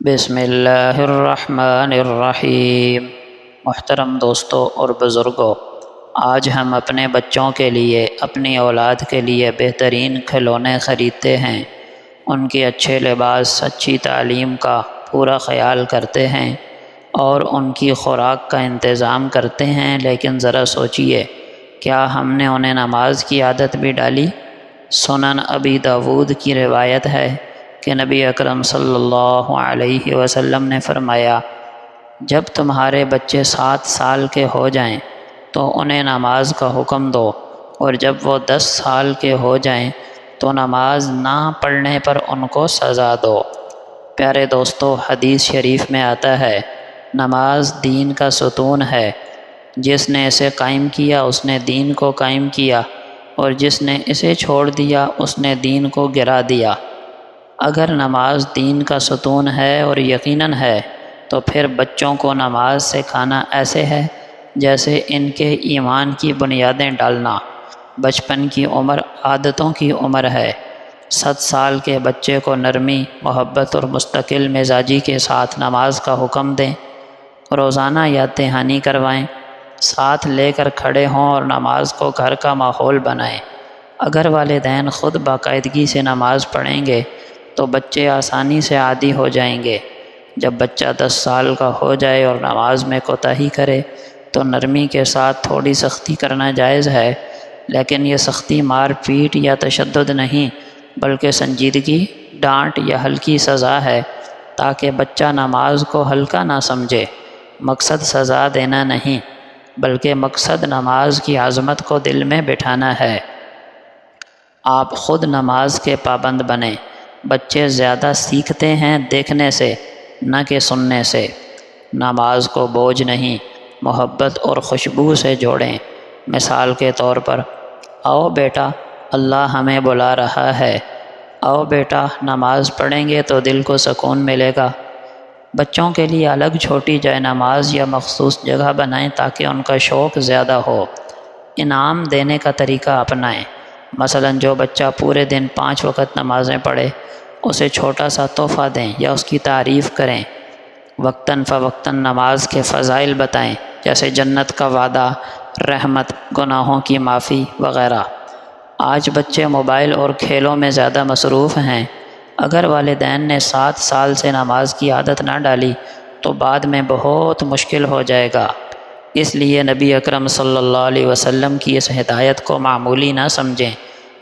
بسم اللہ الرحمن الرحیم۔ محترم دوستوں اور بزرگوں، آج ہم اپنے بچوں کے لیے، اپنی اولاد کے لیے بہترین کھلونے خریدتے ہیں، ان کے اچھے لباس، اچھی تعلیم کا پورا خیال کرتے ہیں اور ان کی خوراک کا انتظام کرتے ہیں، لیکن ذرا سوچئے، کیا ہم نے انہیں نماز کی عادت بھی ڈالی؟ سنن ابی داود کی روایت ہے کہ نبی اکرم صلی اللہ علیہ وسلم نے فرمایا، جب تمہارے بچے 7 سال کے ہو جائیں تو انہیں نماز کا حکم دو، اور جب وہ 10 سال کے ہو جائیں تو نماز نہ پڑھنے پر ان کو سزا دو۔ پیارے دوستو، حدیث شریف میں آتا ہے، نماز دین کا ستون ہے، جس نے اسے قائم کیا اس نے دین کو قائم کیا، اور جس نے اسے چھوڑ دیا اس نے دین کو گرا دیا۔ اگر نماز دین کا ستون ہے اور یقیناً ہے، تو پھر بچوں کو نماز سکھانا ایسے ہے جیسے ان کے ایمان کی بنیادیں ڈالنا۔ بچپن کی عمر عادتوں کی عمر ہے۔ 7 سال کے بچے کو نرمی، محبت اور مستقل مزاجی کے ساتھ نماز کا حکم دیں، روزانہ یاد دہانی کروائیں، ساتھ لے کر کھڑے ہوں اور نماز کو گھر کا ماحول بنائیں۔ اگر والدین خود باقاعدگی سے نماز پڑھیں گے تو بچے آسانی سے عادی ہو جائیں گے۔ جب بچہ 10 سال کا ہو جائے اور نماز میں کوتاہی کرے تو نرمی کے ساتھ تھوڑی سختی کرنا جائز ہے، لیکن یہ سختی مار پیٹ یا تشدد نہیں، بلکہ سنجیدگی، ڈانٹ یا ہلکی سزا ہے، تاکہ بچہ نماز کو ہلکا نہ سمجھے۔ مقصد سزا دینا نہیں، بلکہ مقصد نماز کی عظمت کو دل میں بٹھانا ہے۔ آپ خود نماز کے پابند بنیں۔ بچے زیادہ سیکھتے ہیں دیکھنے سے، نہ کہ سننے سے۔ نماز کو بوجھ نہیں، محبت اور خوشبو سے جوڑیں۔ مثال کے طور پر، آؤ بیٹا، اللہ ہمیں بلا رہا ہے، آؤ بیٹا نماز پڑھیں گے تو دل کو سکون ملے گا۔ بچوں کے لیے الگ چھوٹی جائے نماز یا مخصوص جگہ بنائیں تاکہ ان کا شوق زیادہ ہو۔ انعام دینے کا طریقہ اپنائیں۔ مثلا جو بچہ پورے دن 5 وقت نمازیں پڑھے، اسے چھوٹا سا تحفہ دیں یا اس کی تعریف کریں۔ وقتاً فوقتاً نماز کے فضائل بتائیں، جیسے جنت کا وعدہ، رحمت، گناہوں کی معافی وغیرہ۔ آج بچے موبائل اور کھیلوں میں زیادہ مصروف ہیں۔ اگر والدین نے 7 سال سے نماز کی عادت نہ ڈالی تو بعد میں بہت مشکل ہو جائے گا۔ اس لیے نبی اکرم صلی اللہ علیہ وسلم کی اس ہدایت کو معمولی نہ سمجھیں،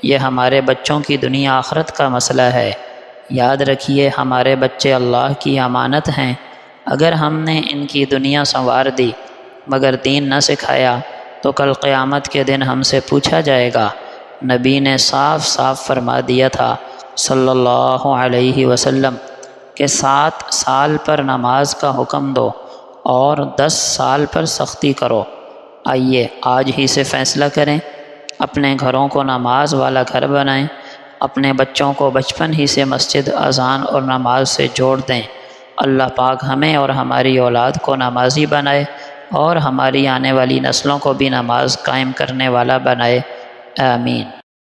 یہ ہمارے بچوں کی دنیا آخرت کا مسئلہ ہے۔ یاد رکھیے، ہمارے بچے اللہ کی امانت ہیں۔ اگر ہم نے ان کی دنیا سنوار دی مگر دین نہ سکھایا تو کل قیامت کے دن ہم سے پوچھا جائے گا۔ نبی نے صاف صاف فرما دیا تھا صلی اللہ علیہ وسلم کہ 7 سال پر نماز کا حکم دو اور 10 سال پر سختی کرو۔ آئیے آج ہی سے فیصلہ کریں، اپنے گھروں کو نماز والا گھر بنائیں، اپنے بچوں کو بچپن ہی سے مسجد، اذان اور نماز سے جوڑ دیں۔ اللہ پاک ہمیں اور ہماری اولاد کو نمازی بنائے اور ہماری آنے والی نسلوں کو بھی نماز قائم کرنے والا بنائے۔ آمین۔